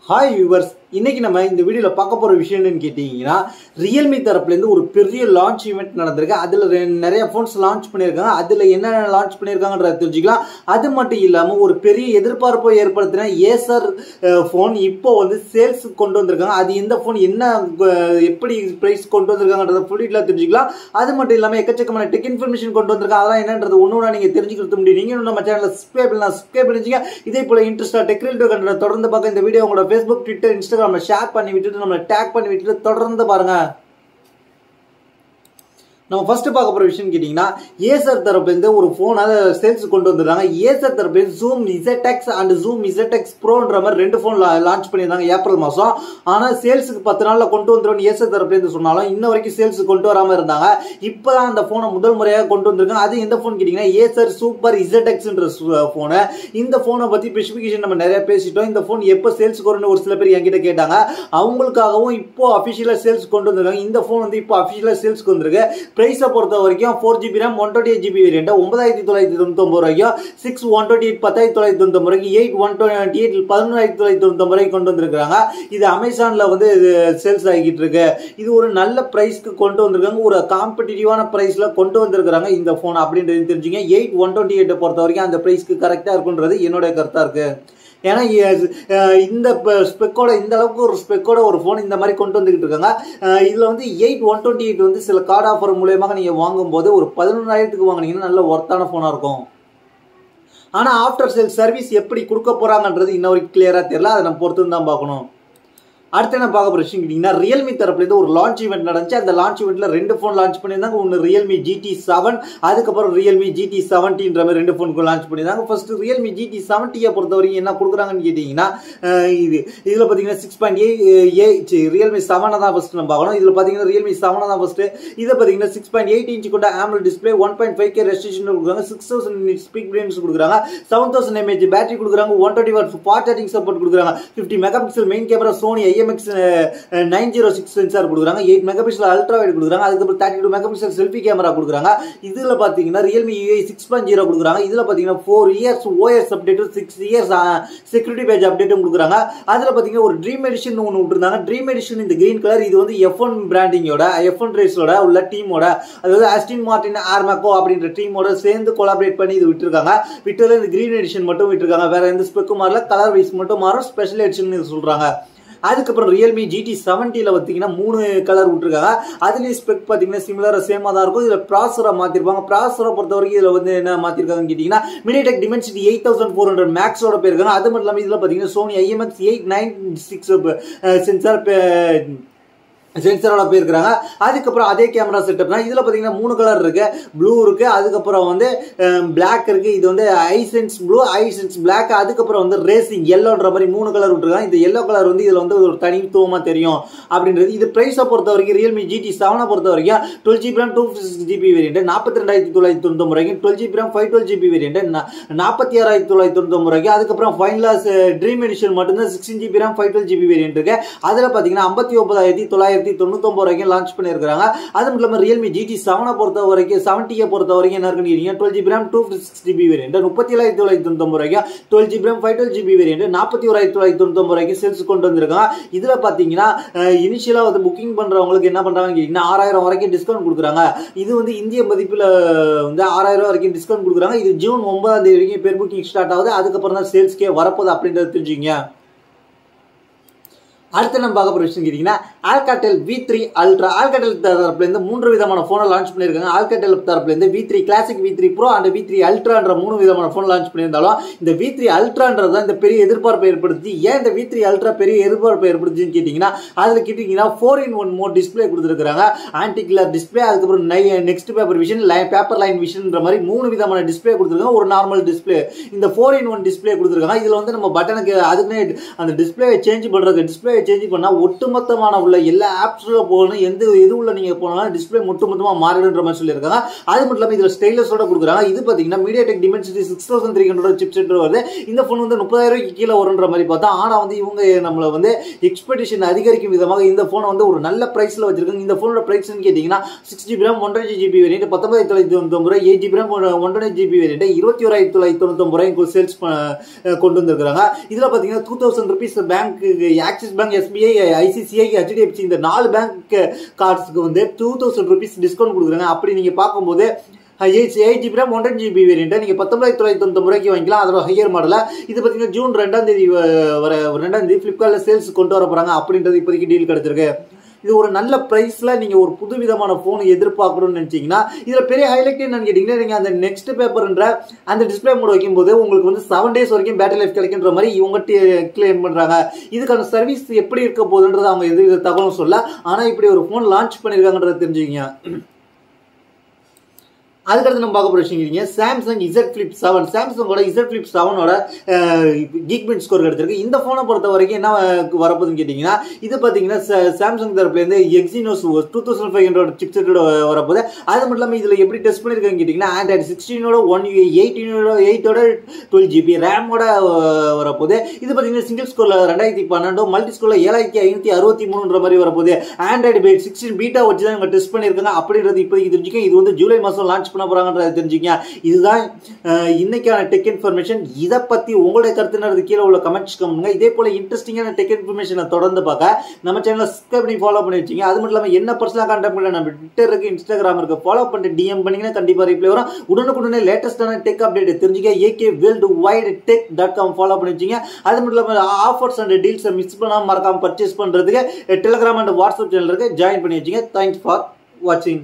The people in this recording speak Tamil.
ஹாய் வியூவர்ஸ், இன்னைக்கு நம்ம இந்த வீடியோல பார்க்க போற விஷயம் என்னன்னு கேட்டீங்கன்னா, ரியல்மி தரப்புல இருந்து ஒரு பெரிய லான்ச் ஈவென்ட் நடந்திருக்கு. அதுல நிறைய போன்ஸ் லான்ச் பண்ணியிருக்காங்க. அதுல என்ன லான்ச் பண்ணியிருக்காங்கன்றத தெரிஞ்சுக்கலாம். அது மட்டும் இல்லாம ஒரு பெரிய எதிர்பார்ப்பை ஏற்படுத்தின ஏசர் போன் இப்போ வந்து சேல்ஸ் கொண்டு வந்திருக்காங்க. அது இந்த போன் என்ன எப்படி பிரைஸ் கொண்டு வந்திருக்காங்கன்றத ஃபுல்லா தெரிஞ்சுக்கலாம். அது மட்டும் இல்லாம எக்கச்சக்கமான டெக் இன்ஃபர்மேஷன் கொண்டு வந்திருக்காங்க. அதெல்லாம் என்னன்றது ஒண்ணு நீங்க தெரிஞ்சுக்கிறது முடியும். நீங்க நம்ம சேனலை சப்ஸ்கிரைப் பண்ணிச்சுங்க. இதே போல இன்ட்ரெஸ்டா டெக் ரிலேட்டட் கண்டென்ட் தொடர்ந்து பார்க்க இந்த வீடியோ உங்களோட Facebook, Twitter, Instagram ஷேர் பண்ணி விட்டுட்டு நம்மளை டேக் பண்ணி விட்டுட்டு தொடர்ந்து பாருங்க. நம்ம ஃபர்ஸ்ட் பார்க்க போற விஷயம் கேட்டீங்கன்னா, ஏசர் தரப்புல இருந்து ஒரு போன் சேல்ஸ் கொண்டு வந்துருக்காங்க. ஏசர் தரப்புல இருந்து Zoom ZX and Zoom ZX Proன்ற மாதிரி ரெண்டு போன் லான்ச் பண்ணியிருந்தாங்க ஏப்ரல் மாசம். ஆனா சேல்ஸுக்கு 10 நாள்ல கொண்டு வந்துரும் ஏசர் தரப்புல இருந்து சொன்னாலும் இன்ன வரைக்கும் சேல்ஸ் கொண்டு வராம இருந்தாங்க. இப்பதான் அந்த போனை முதல் முறையாக கொண்டு வந்திருக்காங்க. அது எந்த போன் கேட்டீங்கன்னா, ஏசர் சூப்பர் ZXன்ற போனு. இந்த போனை பத்தி ஸ்பெசிபிகேஷன் நம்ம நிறைய பேசிட்டோம். இந்த போன் எப்ப சேல்ஸ் வரும்னு ஒரு சில பேர் என்கிட்ட கேட்டாங்க. அவங்களுக்காகவும் இப்போ அபிஷியலா சேல்ஸ் கொண்டு வந்திருக்காங்க. இந்த போன் வந்து இப்போ அபிஷியலா சேல்ஸ்க்கு வந்திருக்கு. பிரைஸை பொறுத்த வரைக்கும் 4GB RAM 128GB வேரியன்ட் 9999 ரூபாய்க்கும், 6 128 10999 ரூபாய்க்கு, 8 128 11999 ரூபாய்க்கு கொண்டு வந்திருக்காங்க. இது அமேசான்ல வந்து சேல்ஸ் ஆகிட்டு இருக்கு. இது ஒரு நல்ல பிரைஸ்க்கு கொண்டு வந்திருக்காங்க. ஒரு காம்படிட்டிவான பிரைஸ்ல கொண்டு வந்திருக்காங்க இந்த போன் அப்படின்றது தெரிஞ்சுங்க. 8 128 பொறுத்த வரைக்கும் அந்த பிரைஸ்க்கு கரெக்டா இருக்குன்றது என்னோட கருத்தா இருக்கு. ஏன்னா இந்த ஸ்பெக்கோட இந்த அளவுக்கு ஒரு ஸ்பெக்கோட ஒரு போன் இந்த மாதிரி கொண்டு வந்துகிட்டு இருக்காங்க. இதுல வந்து 8 128 வந்து சில கார்டு ஆஃபர் மூலமாக நீங்க வாங்கும் போது ஒரு 11,000க்கு வாங்கினீங்கன்னா நல்ல ஒர்த்தான போனா இருக்கும். ஆனா ஆஃப்டர் சேல் சர்வீஸ் எப்படி கொடுக்க போறாங்கன்றது இன்ன வரைக்கும் கிளியரா தெரியல. அதை நம்ம பொறுத்து தான் பார்க்கணும். அடுத்து என்ன பார்க்க போற விஷயம் கேட்டீங்கன்னா, ரியல்மி தரப்புல இருந்து ஒரு லான்ச் ஈவென்ட் நடந்துச்சு. அந்த லான்ச் ஈவென்ட்ல ரெண்டு போன் லான்ச் பண்ணியிருந்தாங்க. ஒன்னு ரியல்மி GT7, அதுக்கப்புறம் ரியல்மி GT70ன்ற மாதிரி ரெண்டு போன் லான்ச் பண்ணியிருந்தாங்க. ஃபர்ஸ்ட் ரியல்மி GT70 பொறுத்த வரைக்கும் என்ன கொடுக்குறாங்கன்னு கேட்டீங்கன்னா, இதுல பாத்தீங்கன்னா 6.8 ரியல்மி 7 தான் ஃபர்ஸ்ட் நம்ம பார்க்கணும். இதுல பாத்தீங்கன்னா ரியல்மி 7 தான் ஃபர்ஸ்ட். இதை பாத்தீங்கன்னா 6.8 இன்ச் கொண்ட AMOLED டிஸ்பிளே, 1.5K ரெஸ்ட்ரிக்ஷன் கொடுக்குறாங்க, 6000 nits பீக் பிரைட்னஸ் கொடுக்குறாங்க, 7000 mAh பேட்டரி கொடுக்குறாங்க, 120 வாட் ஃபாஸ்ட் சார்ஜிங் சப்போர்ட் கொடுக்குறாங்க, 50 megapixel main camera Sony IMX 906 sensor கொடுக்குறாங்க, 8 மெகாபிக்சல் அல்ட்ரா வைட் கொடுக்குறாங்க, அதுக்கப்புறம் 32 மெகாபிக்சல் செல்ஃபி கேமரா கொடுக்குறாங்க. இதுல பாத்தீங்கன்னா ரியல்மி UI 6.0 கொடுக்குறாங்க. இதுல பாத்தீங்கன்னா 4 years OS update, 6 years security patch அப்டேட்டும் கொடுக்குறாங்க. அதுல பாத்தீங்கன்னா ஒரு ட்ரீம் எடிஷன் ஒன்னு விட்டுருந்தாங்க. ட்ரீம் எடிஷன் இந்த கிரீன் கலர். இது வந்து F1 பிராண்டிங்கோட, F1 ரேஸோட உள்ள டீமோட, அதாவது ஆஸ்டன் மார்டின் ஆர்மேக்கோ அப்படின்ற டீமோட சேர்ந்து கொலாபரேட் பண்ணி இது விட்டுருக்காங்க. விட்டதுல இந்த கிரீன் எடிஷன் மட்டும் விட்டுருக்காங்க. வேற எந்த ஸ்பெக்கும் மாறல, கலர் வைஸ் மட்டும் மாறும், ஸ்பெஷல் எடிஷன் சொல்றாங்க. அதுக்கப்புறம் ரியல்மி GT70ல பார்த்தீங்கன்னா 3 கலர் விட்டுருக்காங்க. அதுலேயும் ஸ்பெக் பார்த்தீங்கன்னா சிமிலரா சேமா தான் இருக்கும். இதில் ப்ராசரை மாற்றிருப்பாங்க. ப்ராசரை பொறுத்த வரைக்கும் இதில் வந்து என்ன மாற்றிருக்காங்கன்னு கேட்டிங்கன்னா, MediaTek Dimensity 8400 மேக்ஸோட போயிருக்காங்க. அது மட்டும் இல்லாமல் இதில் பார்த்தீங்கன்னா சோனி IMX 896 சென்சரோட போயிருக்காங்க. அதுக்கப்புறம் அதே கேமரா செட்டப் தான். இதுல பாத்தீங்கன்னா 3 கலர் இருக்கு, ப்ளூ இருக்கு, அதுக்கப்புறம் வந்து பிளாக் இருக்கு. இது வந்து ஐசென்ஸ் ப்ளூ, ஐசென்ஸ் பிளாக், அதுக்கப்புறம் வந்து ரேசிங் எல்லோன்ற மாதிரி 3 கலர் விட்டுருக்காங்க. இந்த எல்லோ கலர் வந்து இதுல வந்து ஒரு தனித்துவமா தெரியும் அப்படின்றது. இது பிரைஸை பொறுத்த வரைக்கும் ரியல்மி GT7 பொறுத்த வரைக்கும் 12GB RAM 256GB வேரியன்ட் 42,999 ரூபாய்க்கு, 12GB RAM 512GB வேரியன்ட் 46,999 ரூபாய்க்கு, அதுக்கப்புறம் ஃபைனலா ட்ரீம் எடிஷன் மட்டும்தான் 16GB RAM 512GB வேரியன்ட் இருக்கு. அதுல பாத்தீங்கன்னா 59,999 ரூபாய்க்கு லான்ச் பண்ணிருக்காங்க. அது மட்டும் இல்லாம ரியல்மி GT7 பொறுத்த வரைக்கும் 70 பொறுத்த வரைக்கும் என்ன இருக்குன்னு கேட்டீங்கன்னா, 12GB RAM 256GB வேரியன்ட் 37,999 ரூபாய்க்கு, 12GB RAM 512GB வேரியன்ட் 41,999 ரூபாய்க்கு சேல்ஸ் கொண்டு வந்திருக்காங்க. இதுல பாத்தீங்கன்னா இனிஷியலா வந்து புக்கிங் பண்றவங்களுக்கு என்ன பண்றாங்கன்னு கேட்டீங்கன்னா 6,000 வரைக்கும் டிஸ்கவுண்ட் கொடுக்குறாங்க. இது வந்து இந்திய மதிப்புல வந்து 6,000 வரைக்கும் டிஸ்கவுண்ட் கொடுக்குறாங்க. இது ஜூன் 9ஆம் தேதி வரைக்கும் பேர் புக்கிங் ஸ்டார்ட் ஆகுது. அதுக்கப்புறம் தான் சேல்ஸ்க்கே வரப்போகுது அப்படின்றது தெரிஞ்சுங்க. அடுத்து நம்ம பார்க்க போற விஷயம் கேட்டீங்கன்னா, Alcatel V3 Ultra. Alcatel தரப்புல இருந்து 3 விதமான போனை லான்ச் பண்ணிருக்காங்க. Alcatel தரப்புல இருந்து V3 Classic, V3 Pro and V3 Ultraன்ற 3 விதமான போன் லான்ச் பண்ணியிருந்தாலும் இந்த V3 Ultraன்றது இந்த பெரிய எதிர்பார்ப்பை ஏற்படுத்தி. ஏன் இந்த V3 Ultra பெரிய எதிர்பார்ப்பை ஏற்படுத்தின்னு கேட்டீங்கன்னா, அதுல கேட்டீங்கன்னா 4-in-1 மோட் டிஸ்பிளே கொடுத்துருக்காங்க. ஆன்டி கிளர் டிஸ்பிளே, அதுக்கப்புறம் next paper vision, paper line விஷன்ன்ற மாதிரி 3 விதமான டிஸ்பிளே கொடுத்துருக்காங்க. ஒரு நார்மல் இந்த 4-in-1 டிஸ்பிளே கொடுத்துருக்காங்க. இதுல வந்து நம்ம பட்டனுக்கு அதுக்குன்னு அந்த டிஸ்பிளே சேஞ்ச் பண்றது, டிஸ்பிளே சேஞ்ச் பண்ணா ஒட்டுமொத்தமான உள்ள எல்லா ஆப்ஸ்ல போகணும், எது உள்ள நீங்க போனாலும் டிஸ்பிளே ஒட்டுமொத்தமா மாறிடுன்ற மாதிரி சொல்லியிருக்காங்க. அது மட்டும் இல்லாம இதுல ஸ்டைலஸோட கொடுக்குறாங்க. இது பாத்தீங்கன்னா MediaTek Dimensity 6300 சிப்செட் வருது. இந்த போன் வந்து 30,000 கீழே வரும்ன்ற மாதிரி பார்த்தா, ஆனா வந்து இவங்க நம்மள வந்து எக்ஸ்பெக்டேஷன் அதிகரிக்கும் விதமாக இந்த போனை வந்து ஒரு நல்ல பிரைஸ்ல வச்சிருக்காங்க. இந்த போனோட பிரைஸ் கேட்டீங்கன்னா 6GB RAM 128GB variant 19,999, 8GB RAM 128GB variant 21,999 ரூபாய்க்கு சேல்ஸ் கொண்டு வந்திருக்காங்க. இதுல பாத்தீங்கன்னா 2000 rupees bank, axis bank, SBI, ICICI, HDFC இந்த 4 பேங்க் கார்ட்ஸ்க்கு வந்து 2000 rupees டிஸ்கவுண்ட் கொடுக்குறாங்க. அப்படி நீங்க பார்க்கும்போது 8GB RAM 128GB வேரியன்ட் நீங்க 19,999 ரூபாய்க்கு வாங்கிக்கலாம். அதோட ஹையர் மாடல இது பாத்தீங்கன்னா ஜூன் 2ஆம் தேதி வர 2ஆம் தேதி பிளிப்கார்ட்ல சேல்ஸ் கொண்டு வர போறாங்க அப்படின்றது இப்போதைக்கு டீல் கிடைச்சிருக்கு. இது ஒரு நல்ல பிரைஸ்ல நீங்க ஒரு புது விதமான போன் எதிர்பார்க்கணும்னு நினைச்சீங்கன்னா இதுல பெரிய ஹைலைட் என்னன்னு கேட்டீங்கன்னா, நீங்க அந்த நெக்ஸ்ட் பேப்பர்ன்ற அந்த டிஸ்பிளே மோட் வைக்கும்போது உங்களுக்கு வந்து 7 days வரைக்கும் பேட்டரி லைஃப் கிடைக்கின்ற மாதிரி இவங்க கிளைம் பண்றாங்க. இதுக்கான சர்வீஸ் எப்படி இருக்க போகுதுன்றது அவங்க எது தகவலும் சொல்ல. ஆனா இப்படி ஒரு போன் லான்ச் பண்ணிருக்காங்கன்றத தெரிஞ்சுக்கீங்க. அதுக்கடுத்து நம்ம பார்க்க போற விஷயம் Samsung Z Flip 7. சாம்சங்கோட Z Flip 7ஓட Geekbench score கிடைச்சிருக்கு. இந்த போனை பொறுத்த வரைக்கும் என்ன வரப்போகுதுன்னு கேட்டீங்கன்னா, இது பாத்தீங்கன்னா சாம்சங் தரப்புல இருந்து Exynos 2500 சிப்செட்டோட வரப்போகுது. அது மட்டும் இல்லாம இதுல எப்படி டெஸ்ட் பண்ணிருக்காங்க கேட்டீங்கன்னா, Android 16ஓட 1 UI 8ஓட 12GB ரேமோட வரப்போகுது. இது பாத்தீங்கன்னா சிங்கிள் ஸ்கோர்ல 2012, மல்டி ஸ்கோர்ல 7563 மாதிரி வரப்போகுது. Android 16 பீட்டா வச்சு தான் இவங்க டெஸ்ட் பண்ணிருக்காங்க அப்படின்றது இப்போதைக்கு தெரிஞ்சுக்க. இது வந்து ஜூலை மாசம் லான்ச் பண்ண போறாங்கன்றது தெரிஞ்சுக்கங்க. இதுதான் இன்னைக்கான டெக் இன்ஃபர்மேஷன். இத பத்தி உங்களுடைய கருத்துன்றது கீழே உள்ள கமெண்ட்ஸ் பண்ணுங்க. இதே போல இன்ட்ரெஸ்டிங்கான டெக் இன்ஃபர்மேஷனை தொடர்ந்து பார்க்க நம்ம சேனலை சப்ஸ்கிரைப் பண்ணி ஃபாலோ பண்ணி வச்சுங்க. அது மட்டும் இல்லாம என்ன பர்சனலா கான்டாக்ட் பண்ணல, நம்ம ட்விட்டர் இருக்கு, இன்ஸ்டாகிராம் இருக்கு, ஃபாலோ பண்ணிட்டு DM பண்ணீங்கன்னா கண்டிப்பா ரிப்ளை வரும். உடனுக்குடனே லேட்டஸ்டான டெக் அப்டேட் தெரிஞ்சுக்க akworldwidetech.com ஃபாலோ பண்ணி வச்சுங்க. அது மட்டும் இல்லாம ஆஃபர்ஸ் அண்ட் டீல்ஸ் மிஸ் பண்ணாம மறக்காம பர்ச்சேஸ் பண்றதுக்கு டெலிகிராம் அண்ட் வாட்ஸ்அப் சேனல் இருக்கு, ஜாயின் பண்ணி வச்சுங்க. தேங்க்ஸ் ஃபார் வாட்சிங்.